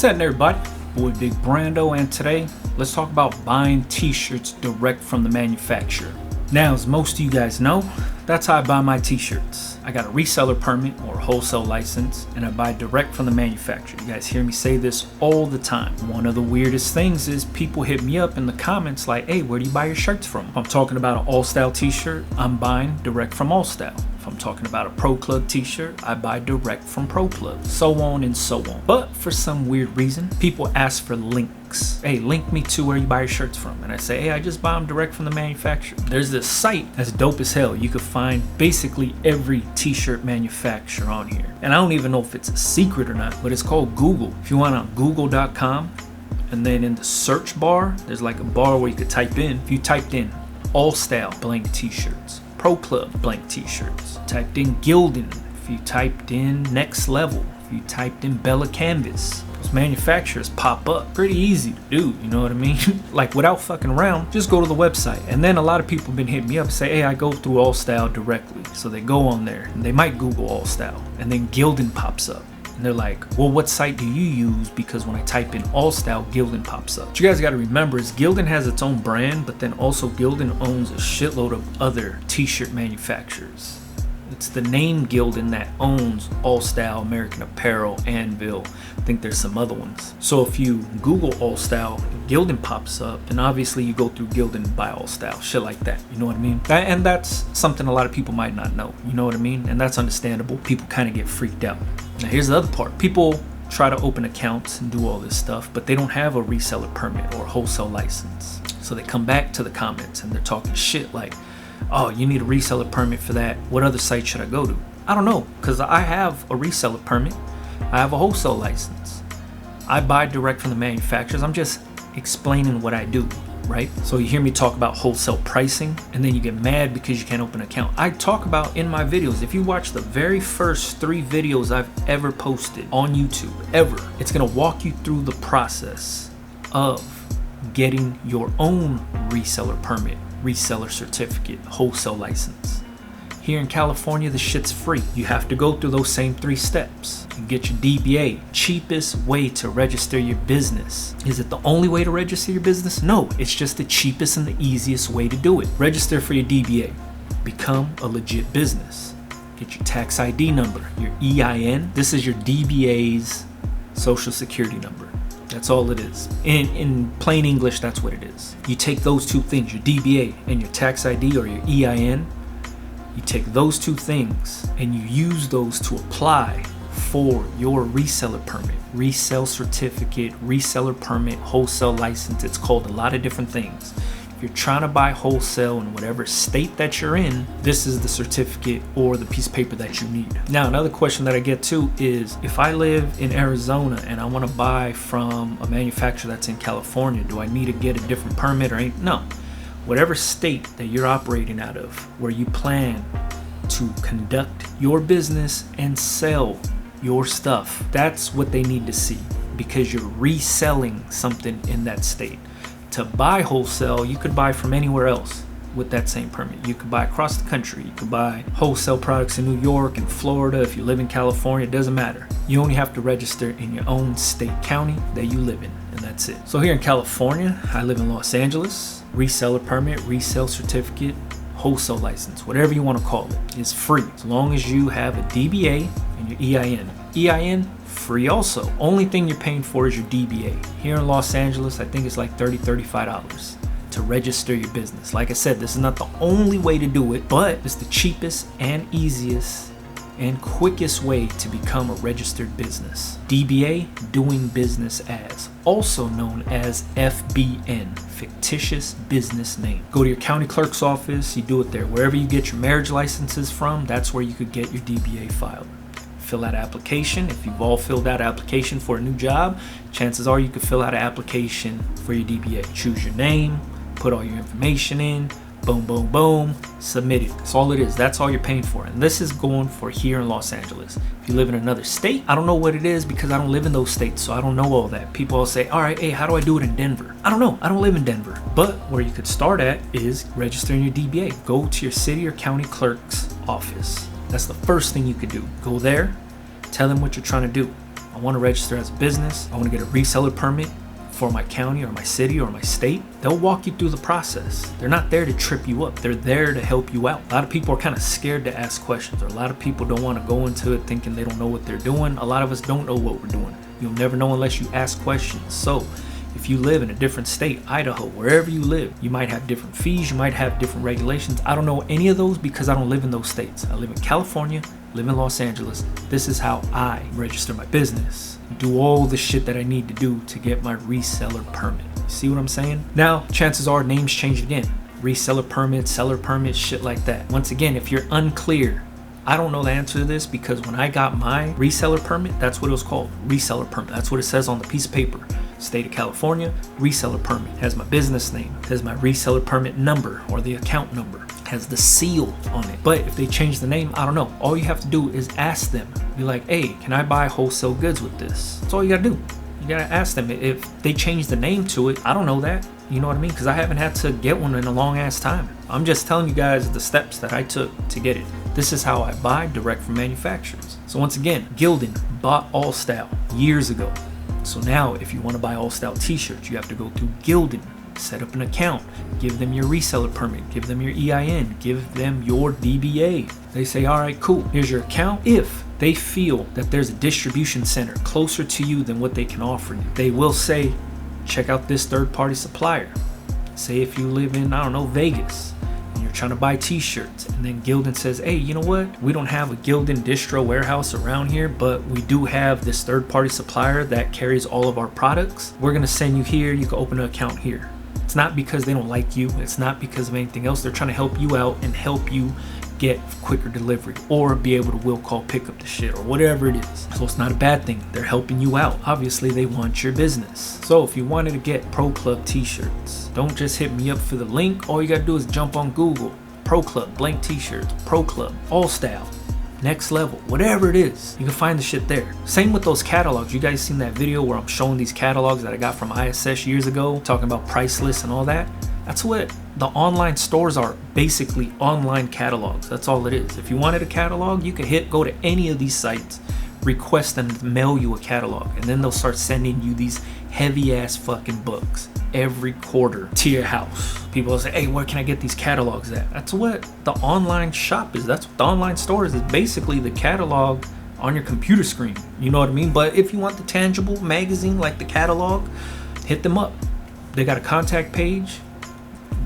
What's happening, everybody? Boy Big Brando, and today let's talk about buying t-shirts direct from the manufacturer. Now, as most of you guys know, that's how I buy my t-shirts. I got a reseller permit or wholesale license, and I buy direct from the manufacturer. You guys hear me say this all the time. One of the weirdest things is people hit me up in the comments like, hey, where do you buy your shirts from? If I'm talking about an All Style t-shirt, I'm buying direct from All Style. If I'm talking about a Pro Plug t-shirt, I buy direct from Pro Plug, so on and so on. But for some weird reason, people ask for links. Hey, link me to where you buy your shirts from. And I say, hey, I just buy them direct from the manufacturer. There's this site that's dope as hell. You could find basically every t-shirt manufacturer on here. And I don't even know if it's a secret or not, but it's called Google. If you went on google.com, and then in the search bar, there's like a bar where you could type in. If you typed in All Style blank t-shirts, Pro Plug blank t-shirts, typed in Gildan, if you typed in Next Level, if you typed in Bella Canvas, those manufacturers pop up. Pretty easy to do, you know what I mean? Like, without fucking around, just go to the website. And then a lot of people have been hitting me up and say, hey, I go through All Style directly. So they go on there and they might Google All Style, and then Gildan pops up. And they're like, well, what site do you use? Because when I type in All Style, Gildan pops up. What you guys got to remember is Gildan has its own brand, but then also Gildan owns a shitload of other t-shirt manufacturers. It's the name Gildan that owns All Style, American Apparel, Anvil. I think there's some other ones. So if you Google All Style, Gildan pops up, and obviously you go through Gildan and buy All Style, shit like that. You know what I mean? And that's something a lot of people might not know. You know what I mean? And that's understandable. People kind of get freaked out. Now here's the other part. People try to open accounts and do all this stuff, but they don't have a reseller permit or wholesale license. So they come back to the comments and they're talking shit like, oh, you need a reseller permit for that. What other site should I go to? I don't know, because I have a reseller permit. I have a wholesale license. I buy direct from the manufacturers. I'm just explaining what I do, right? So you hear me talk about wholesale pricing, and then you get mad because you can't open an account. I talk about in my videos, if you watch the very first 3 videos I've ever posted on YouTube, ever, it's gonna walk you through the process of getting your own reseller permit, reseller certificate, wholesale license. Here in California, the shit's free. You have to go through those same 3 steps. You get your DBA, cheapest way to register your business. Is it the only way to register your business? No, it's just the cheapest and the easiest way to do it. Register for your DBA. Become a legit business. Get your tax ID number, your EIN. This is your DBA's social security number. That's all it is. In plain English, that's what it is. You take those 2 things, your DBA and your tax ID or your EIN, you take those 2 things and you use those to apply for your reseller permit, resale certificate, reseller permit, wholesale license. It's called a lot of different things. If you're trying to buy wholesale in whatever state that you're in, this is the certificate or the piece of paper that you need. Now, another question that I get too is, if I live in Arizona and I want to buy from a manufacturer that's in California, do I need to get a different permit or ain't? No. Whatever state that you're operating out of, where you plan to conduct your business and sell your stuff, that's what they need to see, because you're reselling something in that state. To buy wholesale, you could buy from anywhere else with that same permit. You could buy across the country. You could buy wholesale products in New York and Florida. If you live in California, it doesn't matter. You only have to register in your own state, county that you live in, and that's it. So here in California, I live in Los Angeles. Reseller permit, resale certificate, wholesale license, whatever you want to call it, is free as long as you have a DBA and your EIN. EIN, free also. Only thing you're paying for is your DBA. Here in Los Angeles, I think it's like $35 to register your business. Like I said, this is not the only way to do it, but it's the cheapest and easiest and quickest way to become a registered business. DBA, doing business as, also known as FBN, fictitious business name. Go to your county clerk's office, you do it there. Wherever you get your marriage licenses from, that's where you could get your DBA filed. Fill out an application. If you've all filled out an application for a new job, chances are you could fill out an application for your DBA. Choose your name, put all your information in, boom, boom, boom, submit it. That's all it is. That's all you're paying for. And this is going for here in Los Angeles. If you live in another state, I don't know what it is because I don't live in those states, so I don't know all that. People will say, all right, hey, how do I do it in Denver? I don't know. I don't live in Denver. But where you could start at is registering your DBA. Go to your city or county clerk's office. That's the first thing you could do. Go there, tell them what you're trying to do. I want to register as a business, I want to get a reseller permit for my county or my city or my state, they'll walk you through the process. They're not there to trip you up. They're there to help you out. A lot of people are kind of scared to ask questions, or a lot of people don't want to go into it thinking they don't know what they're doing. A lot of us don't know what we're doing. You'll never know unless you ask questions. So if you live in a different state, Idaho, wherever you live, you might have different fees, you might have different regulations. I don't know any of those because I don't live in those states. I live in California, live in Los Angeles. This is how I register my business, do all the shit that I need to do to get my reseller permit. See what I'm saying? Now, chances are names change again. Reseller permit, seller permit, shit like that. Once again, if you're unclear, I don't know the answer to this because when I got my reseller permit, that's what it was called, reseller permit. That's what it says on the piece of paper. State of California, reseller permit. Has my business name, has my reseller permit number or the account number, has the seal on it. But if they change the name, I don't know. All you have to do is ask them. Be like, hey, can I buy wholesale goods with this? That's all you gotta do. You gotta ask them. If they change the name to it, I don't know that. You know what I mean? Because I haven't had to get one in a long ass time. I'm just telling you guys the steps that I took to get it. This is how I buy direct from manufacturers. So once again, Gildan bought All Style years ago. So now if you want to buy All Style t-shirts, you have to go through Gildan, set up an account, give them your reseller permit, give them your EIN, give them your DBA. They say, all right, cool, here's your account. If they feel that there's a distribution center closer to you than what they can offer you, they will say, check out this third-party supplier. Say if you live in, I don't know, Vegas, and you're trying to buy t-shirts, and then Gildan says, hey, you know what? We don't have a Gildan distro warehouse around here, but we do have this third-party supplier that carries all of our products. We're gonna send you here, you can open an account here. It's not because they don't like you, it's not because of anything else. They're trying to help you out and help you get quicker delivery or be able to will call pick up the shit or whatever it is. So it's not a bad thing. They're helping you out. Obviously they want your business. So if you wanted to get Pro Club t-shirts, don't just hit me up for the link. All you gotta do is jump on Google, Pro Club, blank t-shirts, Pro Club, All Style, Next Level, whatever it is, you can find the shit there. Same with those catalogs. You guys seen that video where I'm showing these catalogs that I got from ISS years ago, talking about price lists and all that? That's what the online stores are, basically online catalogs. That's all it is. If you wanted a catalog, you could go to any of these sites, request them to mail you a catalog, and then they'll start sending you these heavy ass fucking books every quarter to your house. People will say, hey, where can I get these catalogs at? That's what the online shop is. That's what the online store is. It's basically the catalog on your computer screen. You know what I mean? But if you want the tangible magazine like the catalog, hit them up. They got a contact page.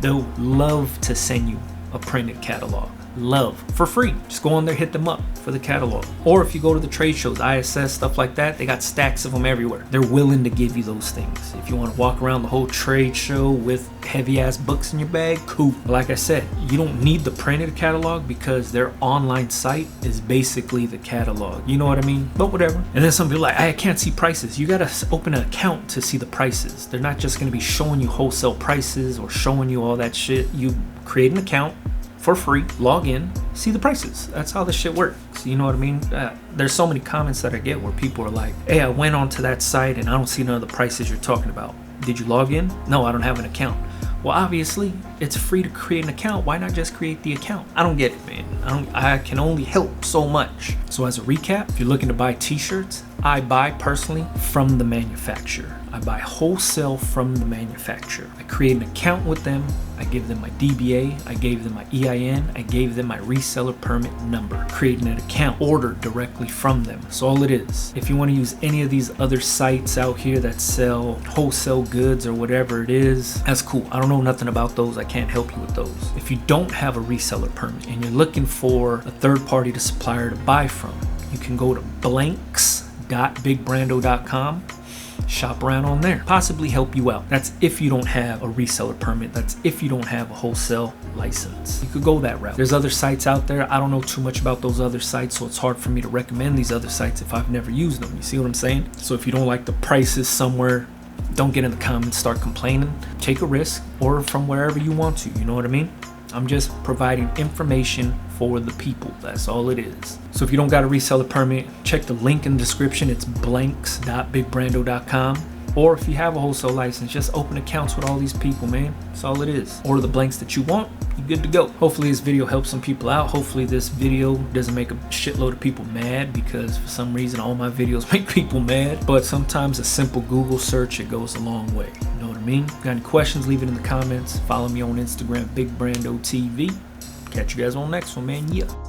They'll love to send you a printed catalog. Love, for free. Just go on there, hit them up for the catalog. Or if you go to the trade shows, ISS, stuff like that, they got stacks of them everywhere. They're willing to give you those things. If you want to walk around the whole trade show with heavy ass books in your bag, cool. But like I said, you don't need the printed catalog because their online site is basically the catalog. You know what I mean? But whatever. And then some people are like, I can't see prices. You gotta open an account to see the prices. They're not just gonna be showing you wholesale prices or showing you all that shit. You create an account for free, log in, see the prices. That's how this shit works. You know what I mean? There's so many comments that I get where people are like, hey, I went onto that site and I don't see none of the prices you're talking about. Did you log in? No, I don't have an account. Well, obviously, it's free to create an account. Why not just create the account? I don't get it, man. I can only help so much. So as a recap, if you're looking to buy t-shirts, I buy personally from the manufacturer. I buy wholesale from the manufacturer. I create an account with them. I give them my DBA. I gave them my EIN. I gave them my reseller permit number. Creating an account, order directly from them. That's all it is. If you want to use any of these other sites out here that sell wholesale goods or whatever it is, that's cool. I don't know nothing about those. I can't help you with those. If you don't have a reseller permit and you're looking for a third party to supplier to buy from, you can go to blanks.bigbrando.com. Shop around on there, possibly help you out. That's if you don't have a reseller permit. That's if you don't have a wholesale license. You could go that route. There's other sites out there. I don't know too much about those other sites, so it's hard for me to recommend these other sites if I've never used them. You see what I'm saying? So if you don't like the prices somewhere, don't get in the comments, start complaining. Take a risk, order from wherever you want to. You know what I mean? I'm just providing information for the people. That's all it is. So if you don't got a reseller permit, check the link in the description. It's blanks.bigbrando.com. Or if you have a wholesale license, just open accounts with all these people, man. That's all it is. Order the blanks that you want, you're good to go. Hopefully this video helps some people out. Hopefully this video doesn't make a shitload of people mad, because for some reason all my videos make people mad. But sometimes a simple Google search, it goes a long way. You know what I mean? Got any questions, leave it in the comments. Follow me on Instagram, BigBrandoTV. Catch you guys on the next one, man. Yeah.